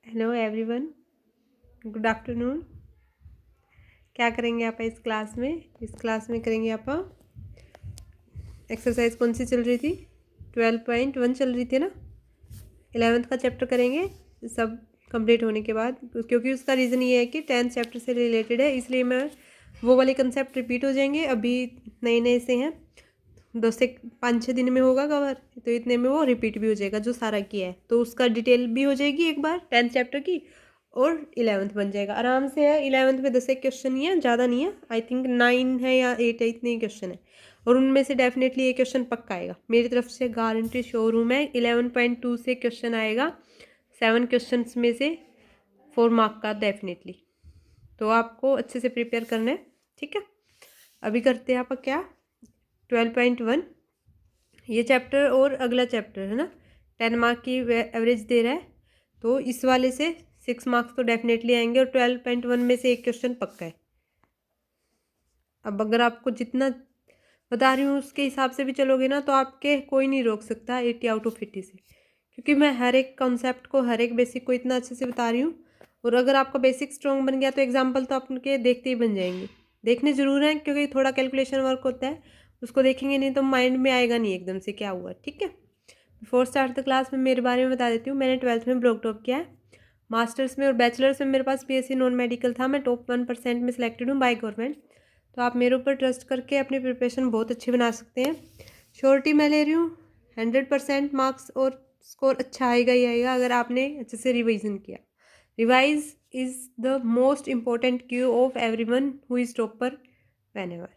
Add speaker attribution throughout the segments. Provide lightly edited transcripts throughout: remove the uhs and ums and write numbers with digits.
Speaker 1: Hello everyone, good afternoon. क्या करेंगे आप इस क्लास में? इस क्लास में करेंगे आप एक्सरसाइज कौन सी चल रही थी? 12.1 चल रही थी ना। 11th का चैप्टर करेंगे सब कंप्लीट होने के बाद, क्योंकि उसका रीज़न ये है कि 10th चैप्टर से रिलेटेड है, इसलिए मैं वो वाले कंसेप्ट रिपीट हो जाएंगे। अभी नए नए से हैं, 2 से 5-6 दिन में होगा कवर, तो इतने में वो रिपीट भी हो जाएगा जो सारा किया है, तो उसका डिटेल भी हो जाएगी एक बार 10th चैप्टर की, और 11th बन जाएगा आराम से। है 11th में 10 एक क्वेश्चन ही है, ज़्यादा नहीं है, आई थिंक 9 है या 8 है, इतने ही क्वेश्चन है, और उनमें से डेफिनेटली ये क्वेश्चन पक्का आएगा, मेरी तरफ से गारंटी शोरूम है। 11.2 से क्वेश्चन आएगा, 7 क्वेश्चन में से 4 मार्क का डेफिनेटली, तो आपको अच्छे से प्रिपेयर करना है, ठीक है। अभी करते हैं आप क्या, 12.1 ये चैप्टर और अगला चैप्टर है ना, 10 मार्क की एवरेज दे रहा है, तो इस वाले से 6 मार्क्स तो डेफिनेटली आएंगे, और 12.1 में से एक क्वेश्चन पक्का है। अब अगर आपको जितना बता रही हूँ उसके हिसाब से भी चलोगे ना, तो आपके कोई नहीं रोक सकता 80/80 से, क्योंकि मैं हर एक कॉन्सेप्ट को, हर एक बेसिक को इतना अच्छे से बता रही हूँ। और अगर आपका बेसिक स्ट्रॉन्ग बन गया तो एग्जाम्पल तो आपके देखते ही बन जाएंगे, देखने ज़रूर हैं, क्योंकि थोड़ा कैलकुलेशन वर्क होता है, उसको देखेंगे नहीं तो माइंड में आएगा नहीं एकदम से क्या हुआ, ठीक है। बिफोर स्टार्ट द क्लास में मेरे बारे में बता देती हूँ। मैंने 12th में ब्लॉक टॉप किया है, मास्टर्स में और बैचलर्स में मेरे पास BSc नॉन मेडिकल था, मैं टॉप 1% में सिलेक्टेड हूँ बाय गवर्नमेंट। तो आप मेरे ऊपर ट्रस्ट करके अपनी प्रिपरेशन बहुत अच्छी बना सकते हैं। श्योरिटी मैं ले रही हूँ 100% मार्क्स और स्कोर अच्छा आएगा ही आएगा अगर आपने अच्छे से रिविजन किया। Revise is the most important Q of every one who is topper when ever,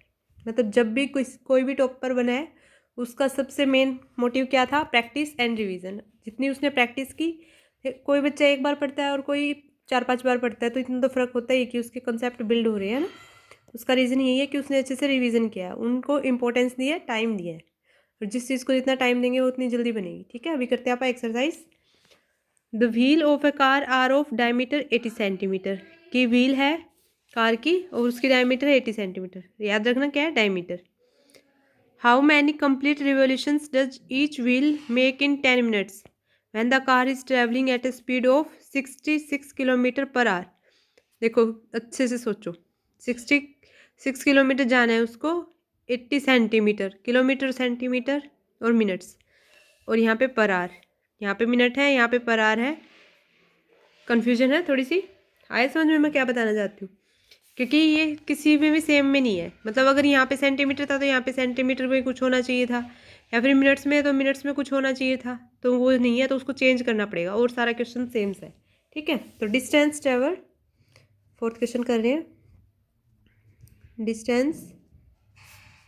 Speaker 1: मतलब जब भी कोई भी टॉपर बना है उसका सबसे मेन मोटिव क्या था? Practice and revision. जितनी उसने प्रैक्टिस की, कोई बच्चा एक बार पढ़ता है और कोई 4-5 बार पढ़ता है, तो इतना तो फ़र्क होता है कि उसके कॉन्सेप्ट बिल्ड हो रहे हैं ना। उसका रीज़न यही है कि उसने अच्छे से रिवीजन किया है, उनको इंपॉर्टेंस दिया है, टाइम दिया है, और जिस चीज़ को जितना टाइम देंगे वो उतनी जल्दी बनेगी, ठीक है। अभी करते हैं आप exercise. The wheel of a car are of diameter 80 centimetre, की व्हील है कार की और उसकी डायमीटर 80 सेंटीमीटर, याद रखना क्या है, diameter. How many complete revolutions does each wheel make in 10 minutes when the car is travelling at A speed of 66 kilometre per hour. देखो अच्छे से सोचो, 66 किलोमीटर जाना है उसको, 80 सेंटीमीटर, किलोमीटर सेंटीमीटर और मिनट्स, और यहाँ पे पर आवर, यहाँ पे मिनट है, यहाँ पे पर आवर है। कन्फ्यूजन है थोड़ी सी, आए समझ में मैं क्या बताना चाहती हूँ? क्योंकि ये किसी में भी सेम में नहीं है, मतलब अगर यहाँ पे सेंटीमीटर था तो यहाँ पे सेंटीमीटर में कुछ होना चाहिए था, या फिर मिनट्स में तो मिनट्स में कुछ होना चाहिए था, तो वो नहीं है, तो उसको चेंज करना पड़ेगा, और सारा क्वेश्चन सेम है, ठीक है। तो डिस्टेंस ट्रेवल, फोर्थ क्वेश्चन कर रहे हैं। डिस्टेंस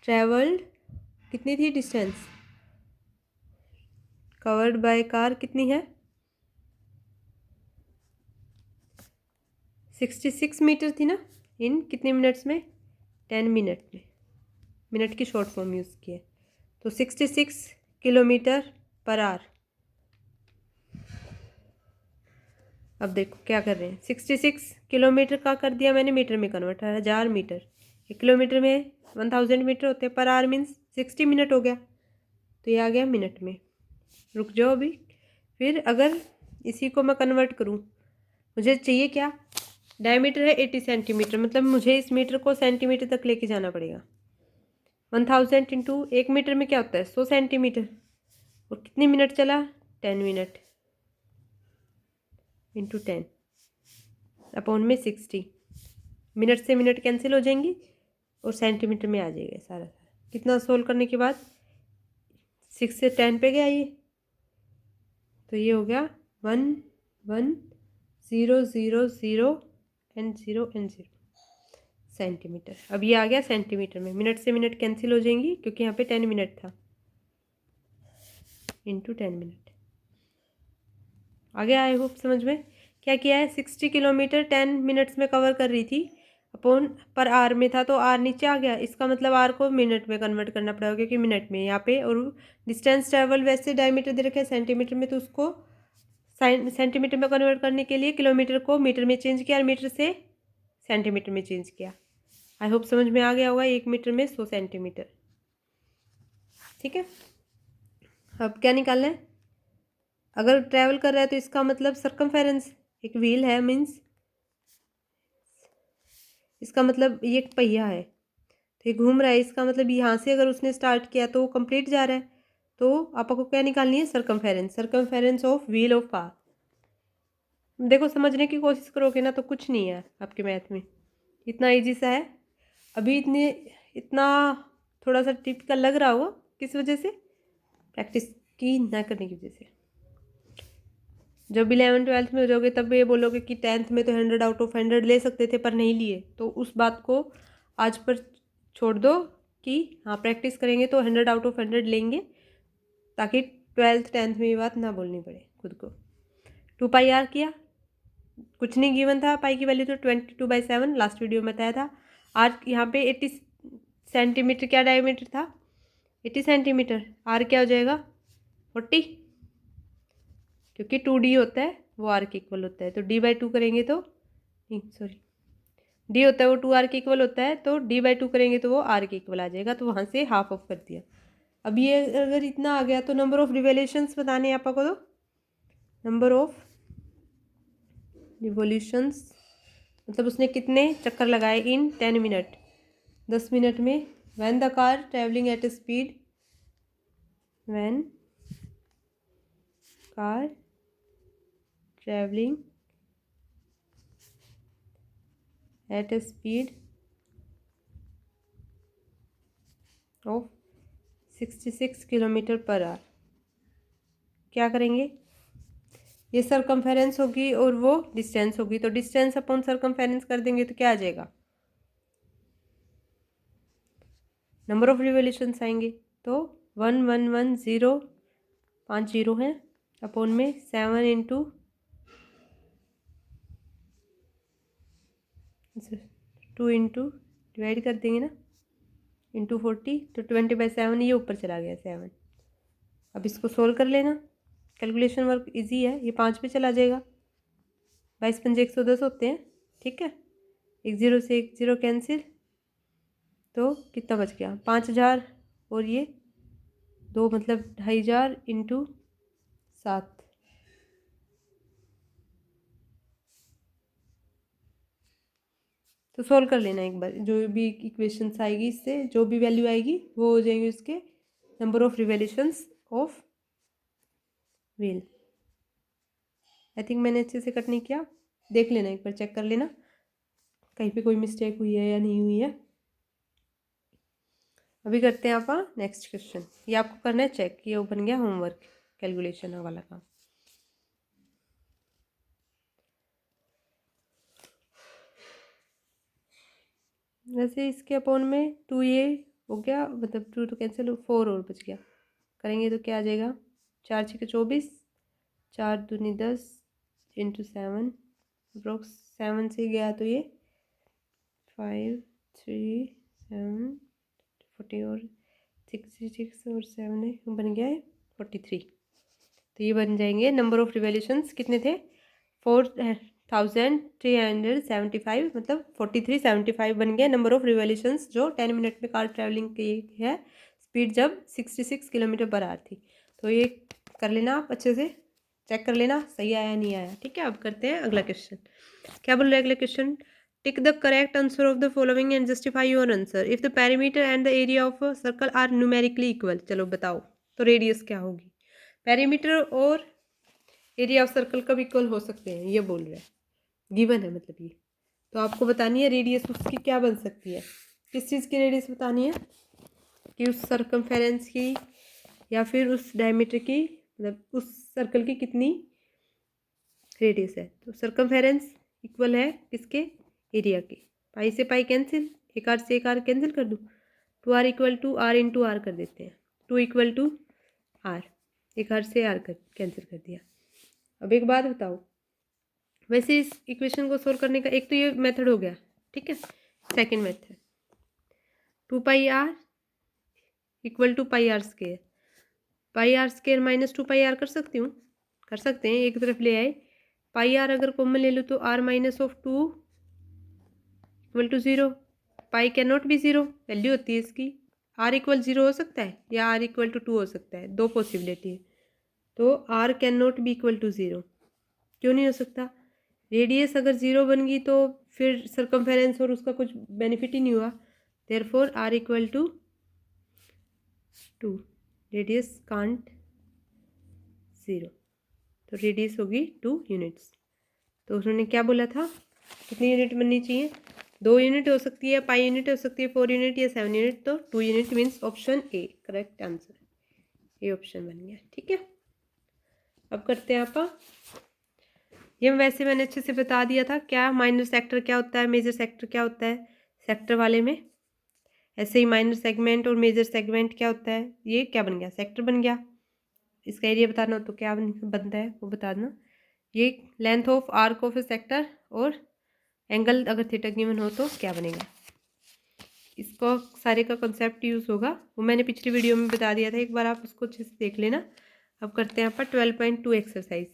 Speaker 1: ट्रेवल्ड कितनी थी? डिस्टेंस कवर्ड बाय कार कितनी है? 66 मीटर थी ना, इन कितने मिनट्स में? 10 मिनट में, मिनट की शॉर्ट फॉर्म यूज़ की है, तो 66 किलोमीटर पर आवर। अब देखो क्या कर रहे हैं, 66 किलोमीटर का कर दिया मैंने मीटर में कन्वर्ट, 1000 मीटर, एक किलोमीटर में 1000 मीटर होते हैं, पर आवर मीन्स 60 मिनट हो गया, तो ये आ गया मिनट में। रुक जाओ अभी, फिर अगर इसी को मैं कन्वर्ट करूँ, मुझे चाहिए क्या? डायमीटर है 80 सेंटीमीटर, मतलब मुझे इस मीटर को सेंटीमीटर तक लेके जाना पड़ेगा। 1000 इंटू एक मीटर में क्या होता है? 100 सेंटीमीटर, और कितनी मिनट चला? 10 मिनट, इंटू 10 अपॉन में 60, मिनट से मिनट कैंसिल हो जाएंगी और सेंटीमीटर में आ जाएगा सारा सारा। कितना सोल्व करने के बाद 6 से 10 पे गया ये, तो ये हो गया 1 1 0 0 0 एंड 0 एंड 0 सेंटीमीटर। अब ये आ गया सेंटीमीटर में, मिनट से मिनट कैंसिल हो जाएंगी क्योंकि यहाँ पे 10 मिनट था, इंटू 10 मिनट। आगे आई होप समझ में। क्या किया है, 60 किलोमीटर 10 मिनट्स में कवर कर रही थी, अपॉन पर आर में था, तो आर नीचे आ गया, इसका मतलब आर को मिनट में कन्वर्ट करना पड़ेगा, क्योंकि मिनट में यहाँ पे, और डिस्टेंस ट्रेवल वैसे डायमीटर दे रखा है सेंटीमीटर में, तो उसको सेंटीमीटर में कन्वर्ट करने के लिए किलोमीटर को मीटर में चेंज किया और मीटर से सेंटीमीटर में चेंज किया। आई होप समझ में आ गया होगा, 1 मीटर में 100 सेंटीमीटर, ठीक है। अब क्या निकालना है, अगर ट्रैवल कर रहा है तो इसका मतलब सर्कमफेरेंस एक व्हील है मीन्स इसका मतलब ये एक पहिया है, तो ये घूम रहा है, इसका मतलब यहाँ से अगर उसने स्टार्ट किया तो वो कंप्लीट जा रहा है। तो आपको क्या निकालनी है? Circumference of wheel of car. देखो समझने की कोशिश करोगे ना तो कुछ नहीं है आपके मैथ में, इतना इजी सा है। अभी इतना थोड़ा सा टिपिकल लग रहा होगा, किस वजह से? प्रैक्टिस की ना करने की वजह से। जब 11th-12th में हो जाओगे तब ये बोलोगे कि 10th में तो 100 आउट ऑफ 100 ले सकते थे पर नहीं लिए, तो उस बात को आज पर छोड़ दो कि हाँ प्रैक्टिस करेंगे तो 100 आउट ऑफ 100 लेंगे, ताकि 12th-10th में ये बात ना बोलनी पड़े खुद को। 2πr किया, कुछ नहीं गिवन था, पाई की वैल्यू तो 22/7 लास्ट वीडियो में बताया था। आर यहाँ पे 80 सेंटीमीटर क्या डायमीटर था? 80 सेंटीमीटर। आर क्या हो जाएगा? 40, क्योंकि 2d होता है वो आर के इक्वल होता है, तो d/2 करेंगे तो नहीं सॉरी d होता है वो 2r के इक्वल होता है, तो d/2 करेंगे तो वो r के इक्वल आ जाएगा, तो वहाँ से हाफ ऑफ कर दिया। अब ये अगर इतना आ गया तो नंबर ऑफ रिवोल्यूशंस बताने हैं आपको, तो नंबर ऑफ रिवोल्यूशंस मतलब उसने कितने चक्कर लगाए इन 10 मिनट, 10 मिनट में। When the car travelling at speed, when car travelling at speed of 66 kilometre per hour, क्या करेंगे? ये सरकमफेरेंस होगी और वो डिस्टेंस होगी, तो डिस्टेंस अपॉन सरकमफेरेंस कर देंगे तो क्या आ जाएगा? नंबर ऑफ रिवोल्यूशंस आएंगे, तो 1110 5 जीरो हैं अपॉन में 7 इंटू 2 इंटू डिवाइड कर देंगे ना इंटू 40, तो 20/7 ये ऊपर चला गया 7। अब इसको सोल्व कर लेना, कैलकुलेशन वर्क इजी है, ये 5 पे चला जाएगा। 22×5 110 होते हैं, ठीक है। एक जीरो से एक जीरो कैंसिल, तो कितना बच गया? 5000, और ये 2 मतलब 2500 इंटू 7। तो सोल्व कर लेना एक बार, जो भी इक्वेशंस आएगी इससे जो भी वैल्यू आएगी वो हो जाएंगे उसके number of revolutions of wheel. I think मैंने अच्छे से कट नहीं किया, देख लेना एक बार, चेक कर लेना कहीं पे कोई मिस्टेक हुई है या नहीं हुई है। अभी करते हैं आप नेक्स्ट क्वेश्चन, ये आपको करना है चेक, ये बन गया होमवर्क कैलकुलेशन वाला काम। वैसे इसके अपॉन में 2 ये हो गया, मतलब 2 तो कैंसिल, 4 और बच गया, करेंगे तो क्या आ जाएगा? 4 6 24, 4 दूनी 10 इंटू 7 अप्रोक्स 7 से गया तो ये 5 3 7 40 और 66 और 7 है, बन गया है 43। तो ये बन जाएंगे नंबर ऑफ रिवोल्यूशंस कितने थे? 4375, मतलब 4375 बन गया नंबर ऑफ रिवोल्यूशंस जो 10 मिनट में कार ट्रैवलिंग की है, स्पीड जब 66 किलोमीटर पर आवर थी। तो ये कर लेना आप अच्छे से, चेक कर लेना सही आया नहीं आया, ठीक है। अब करते हैं अगला क्वेश्चन। क्या बोल रहे हैं अगला question? Tick the correct answer of the following and justify your answer if the perimeter and the area of a circle are numerically equal. चलो बताओ तो रेडियस क्या होगी? पेरीमीटर और एरिया ऑफ सर्कल कब इक्वल हो सकते हैं, ये बोल रहे हैं, गिवन है मतलब ये। तो आपको बतानी है रेडियस उसकी क्या बन सकती है, किस चीज़ की रेडियस बतानी है, कि उस सर्कमफेरेंस की या फिर उस डायमीटर की, मतलब उस सर्कल की कितनी रेडियस है। तो सर्कमफेरेंस इक्वल है किसके? एरिया के। पाई से पाई कैंसिल, एक आर से एक आर कैंसिल कर दूँ, 2r equal to r into r कर देते हैं, 2 इक्वल टू आर, एक आर से आर कर कैंसिल कर दिया। अब एक बात बताओ, वैसे इस इक्वेशन को सोल्व करने का एक तो ये मेथड हो गया, ठीक है। Second method 2πr equal to πr², πr² minus 2πr कर सकती हूँ, कर सकते हैं, एक तरफ ले आए, πr अगर कॉमन ले लो तो r minus of 2 equal to 0, pi can not be 0, value होती है इसकी। r इक्वल 0 हो सकता है या r इक्वल टू 2 हो सकता है, दो पॉसिबिलिटी है। तो r can not be equal to 0, क्यों नहीं हो सकता? रेडियस अगर 0 बन गई तो फिर सर्कमफेरेंस और उसका कुछ बेनिफिट ही नहीं हुआ। Therefore r equal to 2, radius can't 0, तो रेडियस होगी 2 यूनिट्स। तो उन्होंने क्या बोला था, कितनी यूनिट बननी चाहिए? 2 यूनिट हो सकती है, पाई यूनिट हो सकती है, 4 यूनिट या 7 यूनिट। तो 2 unit means option A correct answer, ये ऑप्शन बन गया। ठीक है, अब करते हैं आप ये वैसे मैंने अच्छे से बता दिया था क्या माइनर सेक्टर क्या होता है, मेजर सेक्टर क्या होता है सेक्टर वाले में। ऐसे ही माइनर सेगमेंट और मेजर सेगमेंट क्या होता है, ये क्या बन गया, सेक्टर बन गया। इसका एरिया बताना हो तो क्या बनता है वो बता देना। ये length of arc of A sector और एंगल अगर थीटा गिवन हो तो क्या बनेगा। इसको सारे का कॉन्सेप्ट यूज़ होगा, वो मैंने पिछली वीडियो में बता दिया था, एक बार आप उसको अच्छे से देख लेना। अब करते हैं आप 12.2 एक्सरसाइज।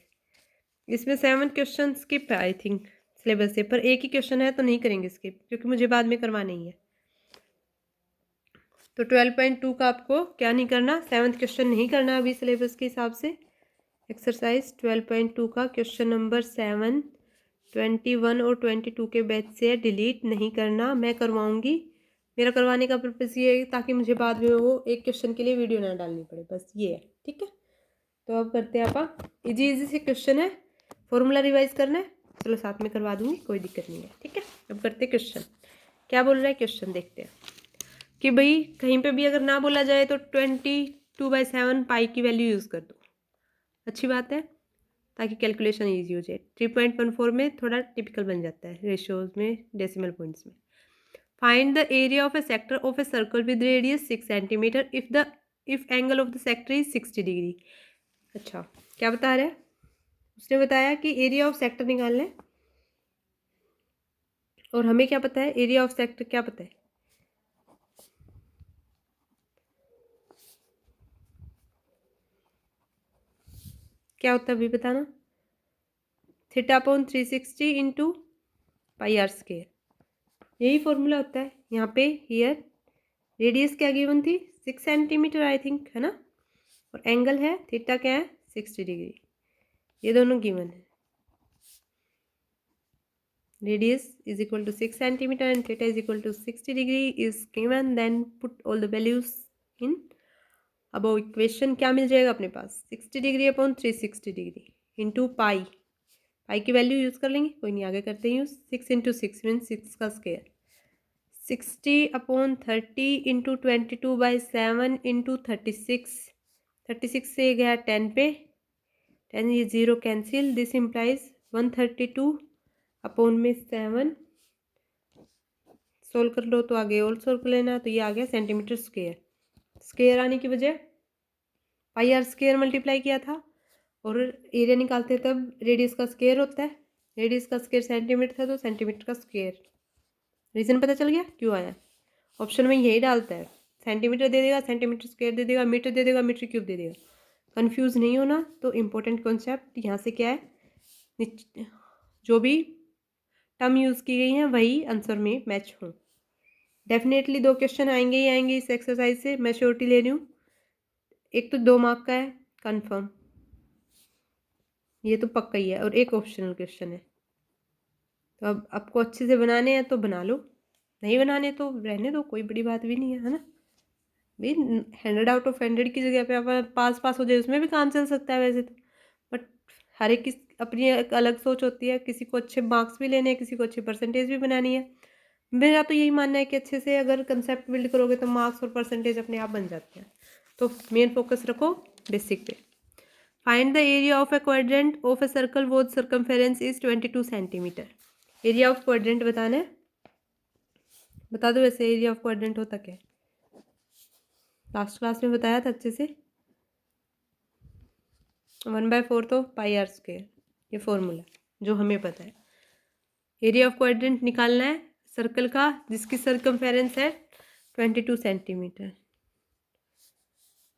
Speaker 1: इसमें 7 क्वेश्चन स्किप है आई थिंक सिलेबस से, पर एक ही क्वेश्चन है तो नहीं करेंगे स्किप क्योंकि मुझे बाद में करवाना ही है। तो 12.2 का आपको क्या नहीं करना, 7th क्वेश्चन नहीं करना अभी सिलेबस के हिसाब से। एक्सरसाइज 12.2 का क्वेश्चन नंबर 7 21 और 22 के बैच से डिलीट नहीं करना, मैं करवाऊंगी। मेरा करवाने का पर्पज़ ये है ताकि मुझे बाद में वो एक क्वेश्चन के लिए वीडियो ना डालनी पड़े, बस ये है। ठीक है, तो अब करते हैं आप इजी इजी से क्वेश्चन है, फॉर्मूला रिवाइज करना है, चलो साथ में करवा दूंगी, कोई दिक्कत नहीं है। ठीक है, अब करते हैं क्वेश्चन, क्या बोल रहा है क्वेश्चन देखते हैं कि भाई कहीं पे भी अगर ना बोला जाए तो 22/7 पाई की वैल्यू यूज़ कर दो। अच्छी बात है ताकि कैलकुलेशन ईजी हो जाए। 3.14 में थोड़ा टिपिकल बन जाता है रेशियोज में, डेसिमल पॉइंट्स में। Find the area of A sector of a circle with radius 6 centimetre if angle of the sector is 60 degree. अच्छा, क्या बता रहा है, उसने बताया कि एरिया ऑफ सेक्टर निकालना है, और हमें क्या पता है, एरिया ऑफ सेक्टर क्या पता है, क्या होता है अभी बताना। θ/360 इंटू पाई आर स्क्वायर, यही फॉर्मूला होता है यहाँ पे। हियर रेडियस क्या गिवन थी, 6 सेंटीमीटर आई थिंक, है ना, और एंगल है थीटा क्या है 60 डिग्री, ये दोनों गिवन है। Radius is equal to 6 centimetre and theta is equal to 60 degree is given, then put all the values in above equation. क्या मिल जाएगा अपने पास, 60 degree upon 360 degree into pi, pi की वैल्यू यूज़ कर लेंगे, कोई नहीं आगे करते हैं यूज़। 6 इंटू 6 मीन 6 का स्क्वायर, 60/30 इंटू 22/7 इंटू 36, 36 से गया 10 पे, 10 ये 0 कैंसिल, दिस इम्प्लाइज 132 अपॉन में 7, सोल्व कर लो तो आगे और सोल्व कर लेना, तो ये आ गया सेंटीमीटर स्क्वायर। स्क्वायर आने की वजह पाई आर स्क्वायर मल्टीप्लाई किया था, और एरिया निकालते तब रेडियस का स्क्वायर होता है, रेडियस का स्क्वायर सेंटीमीटर था तो सेंटीमीटर का स्क्वायर। रीज़न पता चल गया क्यों आया, ऑप्शन में यही डालता है, सेंटीमीटर दे देगा सेंटीमीटर स्क्वायर दे देगा, मीटर दे देगा मीटर क्यूब दे देगा, कंफ्यूज नहीं होना। तो इम्पोर्टेंट कॉन्सेप्ट यहाँ से क्या है, जो भी टर्म यूज़ की गई हैं वही आंसर में मैच हो। डेफिनेटली 2 क्वेश्चन आएंगे ही आएंगे इस एक्सरसाइज से, मैं श्योरिटी ले रही हूँ। एक तो 2 मार्क का है कंफर्म, ये तो पक्का ही है, और एक ऑप्शनल क्वेश्चन है। तो अब आपको अच्छे से बनाने हैं तो बना लो, नहीं बनाने तो रहने दो, कोई बड़ी बात भी नहीं है, है ना भाई। 100 आउट ऑफ 100 की जगह पे आप पास हो जाए उसमें भी काम चल सकता है वैसे तो, बट हर एक की अपनी एक अलग सोच होती है, किसी को अच्छे मार्क्स भी लेने हैं, किसी को अच्छी परसेंटेज भी बनानी है। मेरा तो यही मानना है कि अच्छे से अगर कंसेप्ट बिल्ड करोगे तो मार्क्स और परसेंटेज अपने आप बन जाते हैं। तो मेन फोकस रखो बेसिक पे। Find the area of a quadrant of a circle whose circumference is 22 centimetre. Area of quadrant बताना है, बता दो वैसे एरिया ऑफ क्वाड्रेंट होता क्या है, लास्ट क्लास में बताया था अच्छे से। 1/4 तो पाई आर स्क्वायर, ये फॉर्मूला जो हमें पता है। एरिया ऑफ क्वाड्रेंट निकालना है सर्कल का जिसकी सर्कमफेरेंस है 22 सेंटीमीटर,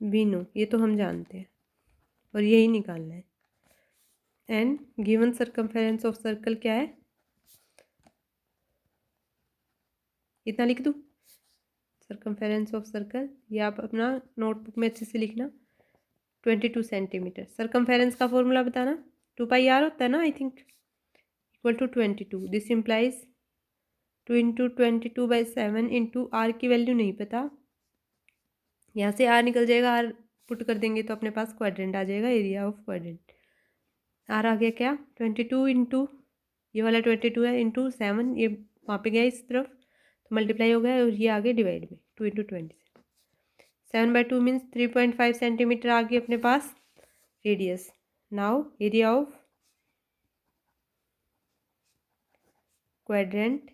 Speaker 1: वी नो, ये तो हम जानते हैं, और यही निकालना है। And given circumference of circle क्या है, इतना लिख दूँ, सर्कमफेरेंस ऑफ सर्कल, ये आप अपना नोटबुक में अच्छे से लिखना, 22 सेंटीमीटर। सर्कमफेरेंस का फॉर्मूला बताना, 2 पाई आर होता है ना I think, equal to 22। This implies 2 into 22/7 into r की वैल्यू नहीं पता, यहाँ से आर निकल जाएगा, आर पुट कर देंगे तो अपने पास क्वाड्रेंट आ जाएगा, एरिया ऑफ क्वाड्रेंट। आर आ गया क्या 22 इंटू ये वाला 22 है इंटू 7, ये वहाँ पे गया इस तरफ तो मल्टीप्लाई हो गया, और ये आगे डिवाइड में 2 इंटू 20। 7/2 मीन्स 3.5 सेंटीमीटर आ गई अपने पास radius. Now area of quadrant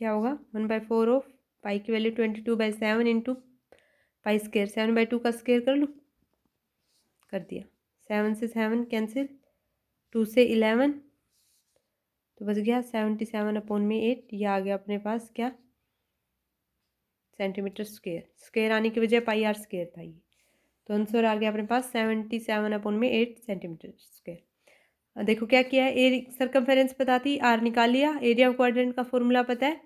Speaker 1: क्या होगा 1/4 ऑफ पाई की वैल्यू 22/7 इंटू पाई स्केयर, 7/2 का स्केयर कर लूँ, कर दिया। 7 से 7 कैंसिल, 2 से 11 तो बच गया 77/8। ये आ गया अपने पास क्या सेंटीमीटर स्क्वायर, स्क्वायर आने की वजह पाई आर स्क्वायर था ये, तो आंसर आ गया अपने पास 77/8 सेंटीमीटर स्क्वायर। देखो क्या किया है, ए सर्कमफेरेंस पता थी, आर निकाल लिया, एरिया ऑफ क्वाड्रेंट का फॉर्मूला पता है,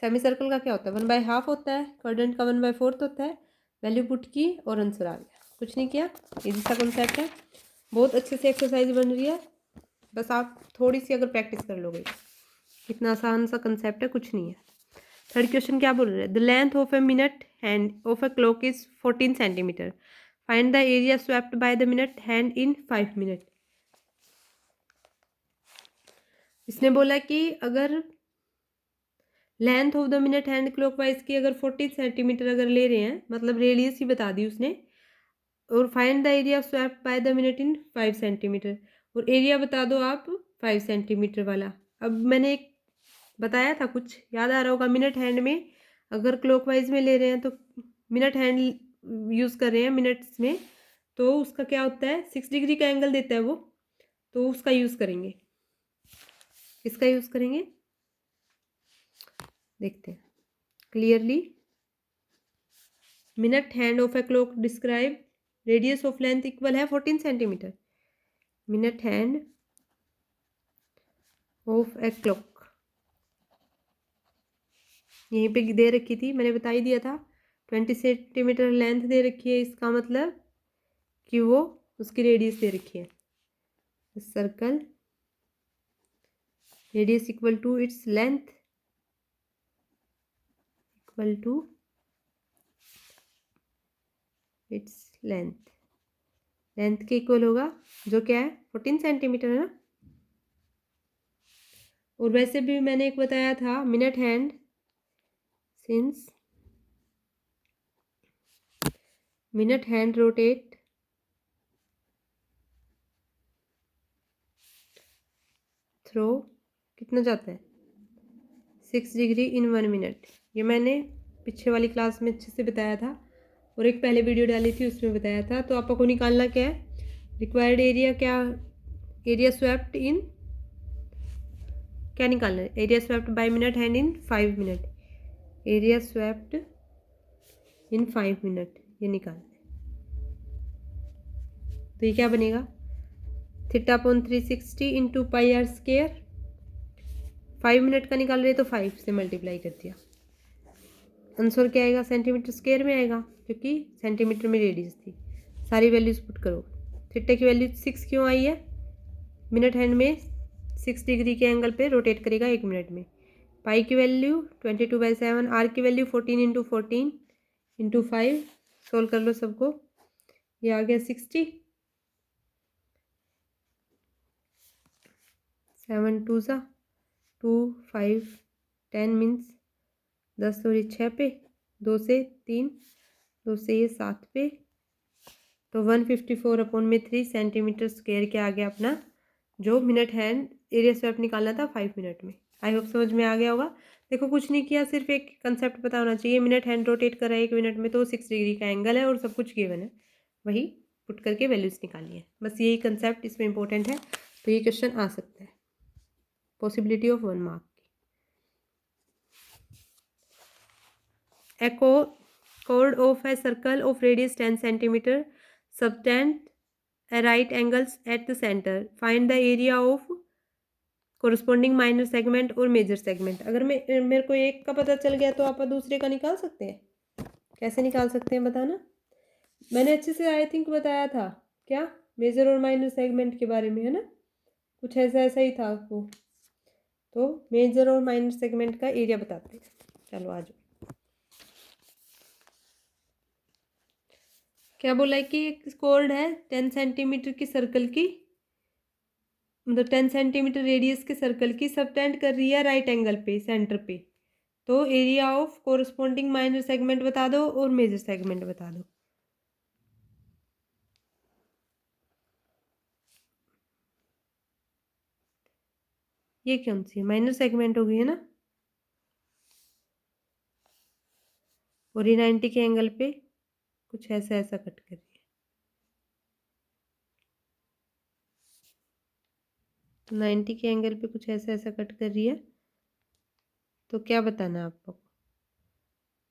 Speaker 1: सेमी सर्कल का क्या होता है 1/2 होता है, क्वाड्रेंट का 1/4 होता है, वैल्यू पुट की और आंसर आ गया, कुछ नहीं किया, इजी सा कॉन्सेप्ट है, बहुत अच्छे से एक्सरसाइज बन रही है, बस आप थोड़ी सी अगर प्रैक्टिस कर लोगे, इतना आसान सा कंसेप्ट है, कुछ नहीं है। थर्ड क्वेश्चन क्या बोल रहे हैं, the length of a minute hand of a clock is 14 centimetre, find the area swept by the minute hand in 5 minute. इसने बोला कि अगर length of the minute hand clockwise की अगर 14 सेंटीमीटर अगर ले रहे हैं, मतलब रेडियस ही बता दी उसने, और find the area swept by the minute in 5 centimetre, और एरिया बता दो आप 5 सेंटीमीटर वाला। अब मैंने एक बताया था कुछ याद आ रहा होगा, मिनट हैंड में अगर क्लॉकवाइज में ले रहे हैं तो मिनट हैंड यूज़ कर रहे हैं मिनट्स में, तो उसका क्या होता है 6 डिग्री का एंगल देता है वो, तो उसका यूज़ करेंगे, इसका यूज़ करेंगे, देखते हैं clearly. Minute hand of a clock describe radius of length equal है 14 centimetre, minute hand of a clock यहीं पे दे रखी थी, मैंने बता ही दिया था 20 सेंटीमीटर लेंथ दे रखी है, इसका मतलब कि वो उसकी रेडियस दे रखी है, circle radius equal to its length equal to its length, length के इक्वल होगा जो क्या है 14 सेंटीमीटर है ना। और वैसे भी मैंने एक बताया था minute hand, since minute hand rotate through कितना जाता है 6 डिग्री इन 1 मिनट, ये मैंने पीछे वाली क्लास में अच्छे से बताया था, और एक पहले वीडियो डाली थी उसमें बताया था। तो आपको निकालना क्या है रिक्वायर्ड एरिया, क्या एरिया स्वेप्ट इन, क्या निकालना है area swept by minute hand in 5 minute, area swept in 5 minute ये निकालना है। तो ये क्या बनेगा θ/360 into pi r square, 5 minute का निकाल रहे तो 5 से मल्टीप्लाई कर दिया, आंसर क्या आएगा सेंटीमीटर स्क्वायर में आएगा, क्योंकि सेंटीमीटर में रेडियस थी। सारी वैल्यूज पुट करो, थीटा की वैल्यू 6 क्यों आई है, मिनट हैंड में 6 डिग्री के एंगल पे रोटेट करेगा 1 मिनट में, पाई की वैल्यू 22/7, आर की वैल्यू 14 इंटू 14 इंटू 5, सोल्व कर लो सबको, ये आ गया 60, 7 2 सा 2 5 10 मीन्स 10 और 6 पे, 2 से 3, 2 से ये 7 पे, तो 154/3 सेंटीमीटर स्क्वायर क्या आ गया अपना जो मिनट हैंड एरिया स्वेप निकालना था 5 मिनट में। आई होप समझ में आ गया होगा। देखो कुछ नहीं किया, सिर्फ एक कंसेप्ट पता होना चाहिए, मिनट हैंड रोटेट कर रहा है 1 मिनट में तो 6 डिग्री का एंगल है और सब कुछ गिवन है, वही पुट करके वैल्यूज निकालनी है, बस यही कंसेप्ट इसमें इंपॉर्टेंट है। तो ये क्वेश्चन आ सकता है, possibility of 1 mark. A chord of a circle of radius 10 centimeter subtend a right angles at the center. Find the area of corresponding minor segment और major segment। अगर मेरे को एक का पता चल गया तो आप दूसरे का निकाल सकते हैं, कैसे निकाल सकते हैं बताना। मैंने अच्छे से आई थिंक बताया था क्या मेजर और माइनर सेगमेंट के बारे में, है ना। कुछ ऐसा ऐसा ही था वो। तो मेजर और माइनर सेगमेंट का एरिया बताते हैं। चलो आ जाओ। क्या बोला है कि एक कोर्ड है 10 सेंटीमीटर की सर्कल की, मतलब 10 सेंटीमीटर रेडियस के सर्कल की सबटेंड कर रही है राइट एंगल पे सेंटर पे। तो area of corresponding minor segment बता दो और मेजर सेगमेंट बता दो। ये कौन सी माइनर सेगमेंट हो गई है ना, और ये 90 के एंगल पे कुछ ऐसा ऐसा कट कर रही है। तो 90 के एंगल पे कुछ ऐसा ऐसा कट कर रही है। तो क्या बताना है आपको?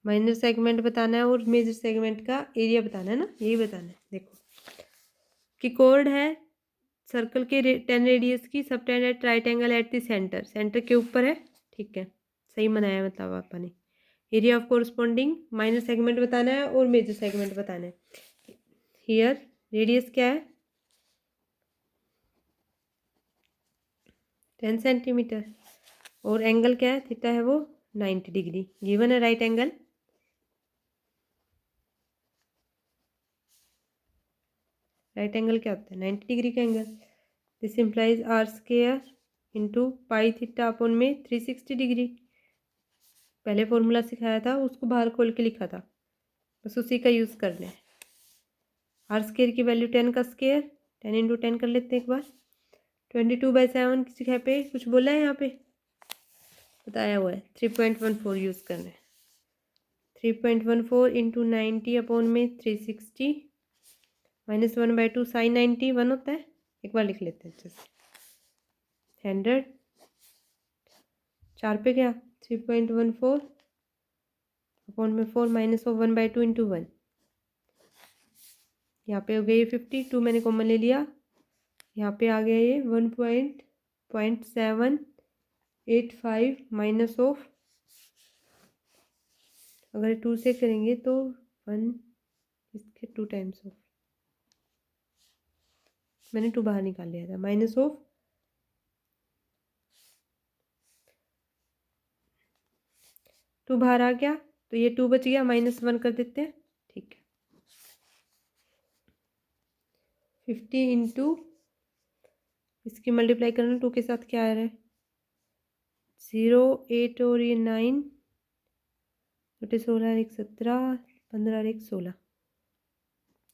Speaker 1: माइनर सेगमेंट बताना है और मेजर सेगमेंट का एरिया बताना है ना, यही बताना है। देखो कि कोर्ड है सर्कल के 10 रेडियस की, subtend at right angle at the centre, centre के ऊपर है। ठीक है, सही बनाया मतलब आपा ने। Area of corresponding minor segment बताना है और मेजर सेगमेंट बताना है। हियर रेडियस क्या है 10 सेंटीमीटर, और एंगल क्या है थीटा है वो 90 डिग्री गिवन है राइट एंगल। राइट एंगल क्या होता है 90 डिग्री का angle. This implies r square into pi theta upon में 360 डिग्री। पहले फॉर्मूला सिखाया था उसको बाहर खोल के लिखा था, बस उसी का यूज़ करना है। आर स्क्वायर की वैल्यू 10 का स्क्वायर, 10 इंटू 10 कर लेते हैं एक बार। 22/7 किसी जगह पे कुछ बोला है, यहाँ पे बताया हुआ है 3.14 यूज़ करना है। 3.14 इंटू 90 अपॉन में 360 -1/2 साइन 90 1 होता है। एक बार लिख लेते हैं अच्छे से। 100 4 पे गया 3.14 अपॉन में 4 -1/2 इंटू 1। यहाँ पे हो गया ये 52 मैंने कॉमन ले लिया। यहाँ पे आ गया ये 1.785 माइनस ऑफ, अगर 2 से करेंगे तो 1 इसके 2 टाइम्स ऑफ, मैंने 2 बाहर निकाल लिया था, माइनस ऑफ 2 बाहर आ गया तो ये 2 बच गया, -1 कर देते हैं। ठीक है 50 इंटू इसकी मल्टीप्लाई करना 2 के साथ क्या आ रहा है 0 8 और ये 9 बटे 16 1 17 15 और 1 16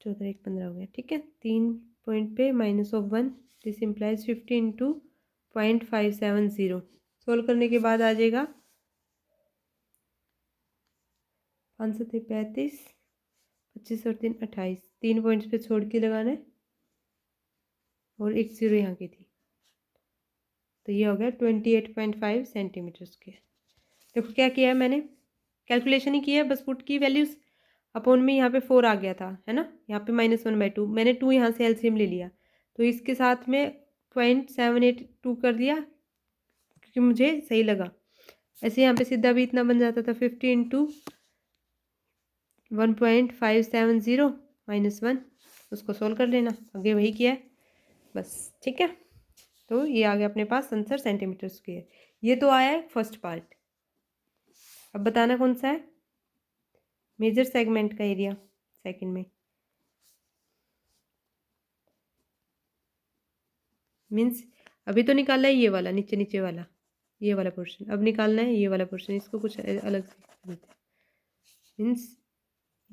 Speaker 1: 14 1 15 हो गया। ठीक है 3 पॉइंट पे -1 दिस इम्प्लाइज 50 इंटू 0.570। सोल्व करने के बाद आ जाएगा 5 से 35 25 और 3 28, 3 पॉइंट्स पे छोड़ के लगाना है और एक 0 यहाँ की थी, तो ये हो गया 28.5 सेंटीमीटर स्क्वायर। देखो क्या किया है मैंने, कैलकुलेशन ही किया है, बस पुट की वैल्यूज अपॉन में यहाँ पे 4 आ गया था है ना, यहाँ पे -1/2 मैंने 2 यहाँ से एलसीएम ले लिया, तो इसके साथ में 0.782 कर दिया क्योंकि मुझे सही लगा। ऐसे यहाँ पे सीधा भी इतना बन जाता था 50 इंटू 1.570 -1, उसको सोल्व कर लेना, आगे वही किया है बस। ठीक है तो ये आ गया अपने पास आंसर सेंटीमीटर स्क्वायर। ये तो आया है फर्स्ट पार्ट। अब बताना कौन सा है मेजर सेगमेंट का एरिया सेकंड में, मीन्स अभी तो निकाला है ये वाला नीचे नीचे वाला ये वाला पोर्शन, अब निकालना है ये वाला पोर्शन, इसको कुछ अलग से देते हैं। मीन्स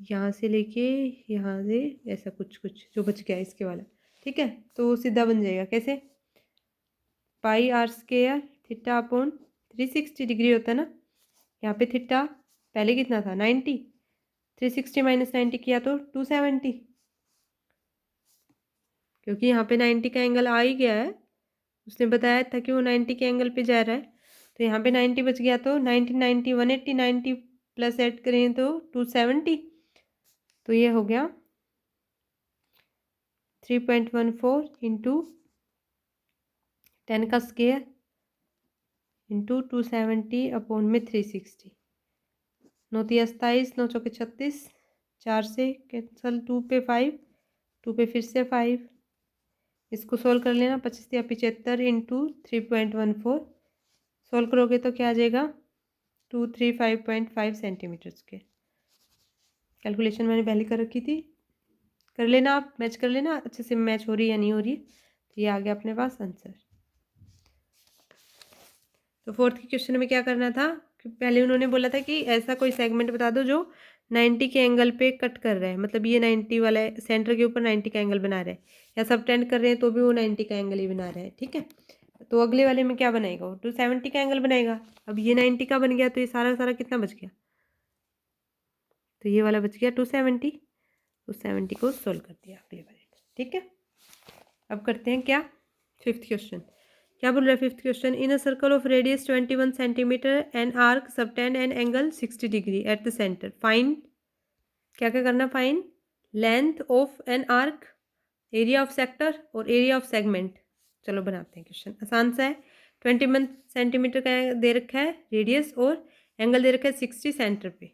Speaker 1: यहाँ से लेके यहाँ से ऐसा कुछ कुछ जो बच गया इसके वाला। ठीक है तो सीधा बन जाएगा कैसे, pi r square theta upon 360 degree होता है ना, यहाँ पे थीटा पहले कितना था 90, 360 - 90 किया तो 270, क्योंकि यहाँ पे 90 का एंगल आ ही गया है, उसने बताया था कि वो 90 के एंगल पे जा रहा है, तो यहाँ पे 90 बच गया तो 90 90 180 90 प्लस ऐड करें तो 270, तो ये हो गया 3.14 इंटू 10 का स्क्वायर इंटू 270 अपॉन में 360। 9 तिया 27 9 चौके 36, 4 से कैंसल, 2 पे 5, 2 पे फिर से 5, इसको सोल्व कर लेना। 25 या 75 इंटू 3.14 सोल्व करोगे तो क्या आ जाएगा 235.5 सेंटीमीटर स्क्वायर। कैलकुलेशन मैंने पहले कर रखी थी, कर लेना आप, मैच कर लेना अच्छे से, मैच हो रही है या नहीं हो रही। तो ये आ गया अपने पास आंसर। तो फोर्थ के क्वेश्चन में क्या करना था कि पहले उन्होंने बोला था कि ऐसा कोई सेगमेंट बता दो जो 90 के एंगल पे कट कर रहा है, मतलब ये 90 वाला है, सेंटर के ऊपर 90 का एंगल बना रहा है, या सबटेंड कर रहे हैं तो भी वो 90 का एंगल ही बना रहा है। ठीक है, तो अगले वाले में क्या बनाएगा वो 270 का एंगल बनाएगा। अब ये 90 का बन गया तो ये सारा सारा कितना बच गया, तो ये वाला बच गया 270। 270 को सोल्व कर दिया अगले वाले। ठीक है, अब करते हैं क्या फिफ्थ क्वेश्चन। क्या बोल रहा है fifth question, in a circle of radius 21 centimetre an arc subtend an angle 60 degree at the centre, find. क्या क्या करना, find length of an arc, area of sector और एरिया ऑफ सेगमेंट। चलो बनाते हैं क्वेश्चन, आसान सा है। 21 सेंटीमीटर का दे रखा है रेडियस और एंगल दे रखा है 60 सेंटर पे।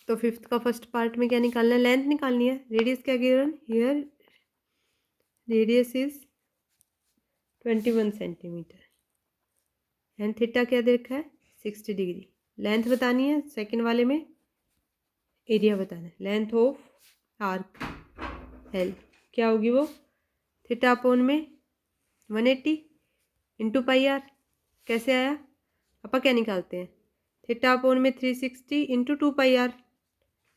Speaker 1: तो फिफ्थ का फर्स्ट पार्ट में क्या निकालना है, लेंथ निकालनी है। रेडियस क्या given here, radius is 21 centimetre and theta क्या दे रखा है 60 डिग्री। लेंथ बतानी है, सेकंड वाले में एरिया बताना है। लेंथ ऑफ आर्क एल क्या होगी वो, थीटा अपॉन में 180 इंटू पाई आर। कैसे आया, अपा क्या निकालते हैं, थीटा अपॉन में 360 इंटू 2 पाई आर।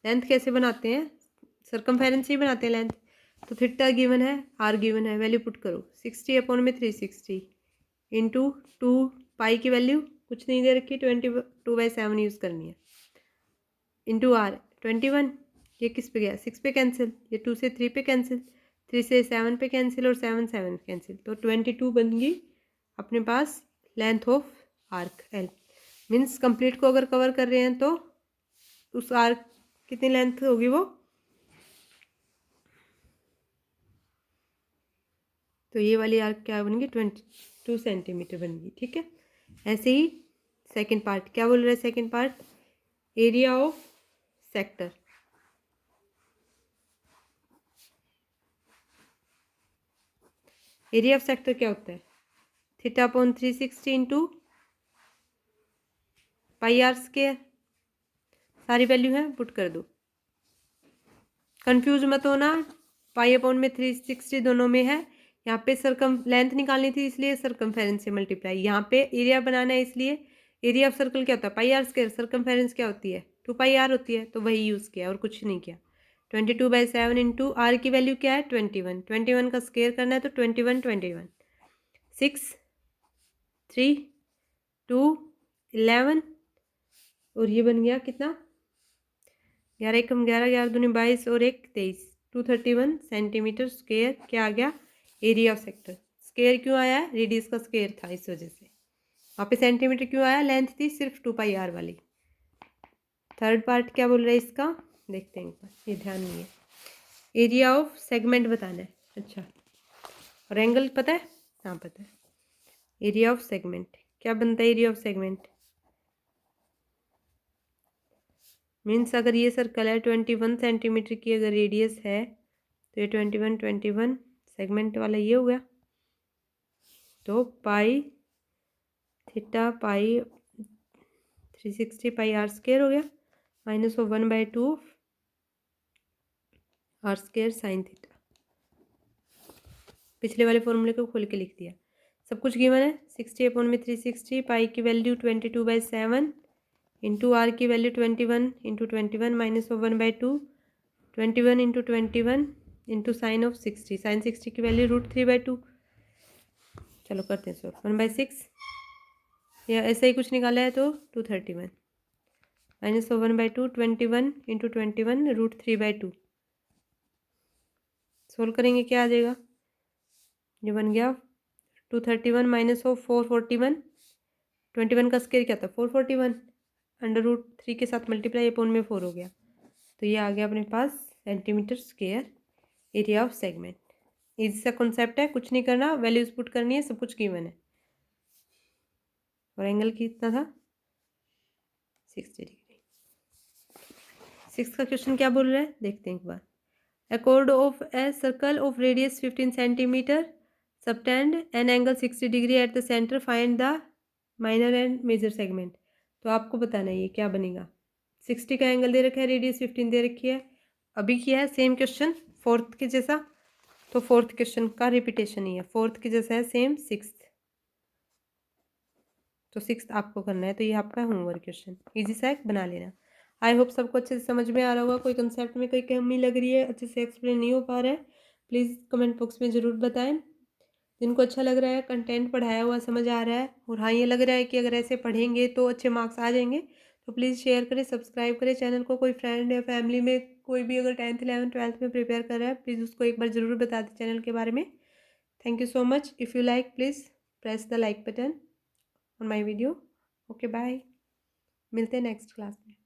Speaker 1: लेंथ कैसे बनाते हैं, सर्कमफेरेंस ही बनाते हैं लेंथ। तो थीटा गिवन है, आर गिवन है, वैल्यू पुट करो 60 अपॉन में 360 इंटू 2 पाई की वैल्यू कुछ नहीं दे रखी, 22/7 यूज़ करनी है, इंटू आर 21। ये किस पे गया 6 पे कैंसिल, ये 2 से 3 पे कैंसिल, 3 से 7 पे कैंसिल और 7 कैंसिल, तो 22 बन गई अपने पास length of arc l. Means complete को अगर कवर कर रहे हैं तो उस आर्क कितनी लेंथ होगी वो, तो ये वाली आर्क क्या बन गई 22 सेंटीमीटर बन गई। ठीक है, ऐसे ही सेकंड पार्ट क्या बोल रहा है, second part area of sector. Area of sector क्या होता है, theta upon 360 into pi r square. सारी वैल्यू है पुट कर दो, कंफ्यूज मत होना, पाई अपॉन में 360 दोनों में है। यहाँ पे सरकम लेंथ निकालनी थी इसलिए सरकमफेरेंस से मल्टीप्लाई, यहाँ पे एरिया बनाना है इसलिए एरिया ऑफ सर्कल क्या होता है पाई आर स्क्वायर, सरकमफेरेंस क्या होती है 2 पाई आर होती है, तो वही यूज़ किया और कुछ नहीं किया। 22/7 इंटू आर की वैल्यू क्या है 21, 21 का स्क्वायर करना है तो 21 6 3 2 11 और ये बन गया कितना 11 एकम 11, 11 दूनी 22 और 1 23, 231 सेंटीमीटर स्क्वायर क्या आ गया एरिया ऑफ सेक्टर। स्क्वायर क्यों आया, रेडियस का स्क्वायर था इस वजह से। वहाँ पे सेंटीमीटर क्यों आया, लेंथ थी सिर्फ 2 पाई आर वाली। थर्ड पार्ट क्या बोल रहा है इसका, देखते हैं एक बार, ये ध्यान नहीं है। एरिया ऑफ सेगमेंट बताना है, अच्छा, और एंगल पता है, हाँ पता है। एरिया ऑफ सेगमेंट क्या बनता है, एरिया ऑफ सेगमेंट मीन्स अगर ये सर्कल है 21 सेंटीमीटर की अगर रेडियस है तो ये 21 सेगमेंट वाला ये हो गया, तो pi theta pi 360 pi r square हो गया minus of 1/2 r square sine theta. पिछले वाले फॉर्मूले को खोल के लिख दिया, सब कुछ गिवन है। 60 अपॉन में 360, पाई की वैल्यू 22/7 इंटू आर की value 21 into 21 minus of 1/2, 21 into 21 into sine of 60, sine 60 की वैल्यू √3/2। चलो करते हैं सॉल्व, 1/6 या ऐसा ही कुछ निकाला है तो 231 माइनस ऑफ 1/2, 21 इंटू 21 √3/2। सोल्व करेंगे क्या आ जाएगा, ये बन गया 231 माइनस ऑफ 441, 21 का स्क्वायर क्या था 441, √3 के साथ मल्टीप्लाई अपॉन में 4 हो गया, तो ये आ गया अपने पास centimetre square area of segment. Easy सा कॉन्सेप्ट है, कुछ नहीं करना, वैल्यूज पुट करनी है, सब कुछ गिवन है। और एंगल कितना था 60 डिग्री, 6 का क्वेश्चन क्या बोल रहा है देखते हैं एक बार। A chord of a circle of radius 15 centimeter subtend an angle 60 degree at the center, find the minor and major segment। तो आपको बताना है ये क्या बनेगा। 60 का एंगल दे रखा है, रेडियस 15 दे रखी है। अभी किया है सेम क्वेश्चन फोर्थ के जैसा, तो फोर्थ क्वेश्चन का रिपीटेशन ही है, फोर्थ के जैसा है सेम सिक्स्थ, तो सिक्स्थ आपको करना है। तो ये आपका होमवर्क क्वेश्चन, इजी सा एक बना लेना। आई होप सबको अच्छे से समझ में आ रहा होगा। कोई कंसेप्ट में कोई कमी लग रही है, अच्छे से एक्सप्लेन नहीं हो पा रहा है, प्लीज़ कमेंट बॉक्स में ज़रूर बताएं। जिनको अच्छा लग रहा है, कंटेंट पढ़ाया हुआ समझ आ रहा है, और हाँ ये लग रहा है कि अगर ऐसे पढ़ेंगे तो अच्छे मार्क्स आ जाएंगे, तो प्लीज़ शेयर करें, सब्सक्राइब करें चैनल को। कोई फ्रेंड या फैमिली में कोई भी अगर 10th 11th 12th में प्रिपेयर कर रहा है, प्लीज़ उसको एक बार ज़रूर बता दें चैनल के बारे में। Thank you so much. If you like please press the like button on my video. Okay bye, मिलते हैं नेक्स्ट क्लास में।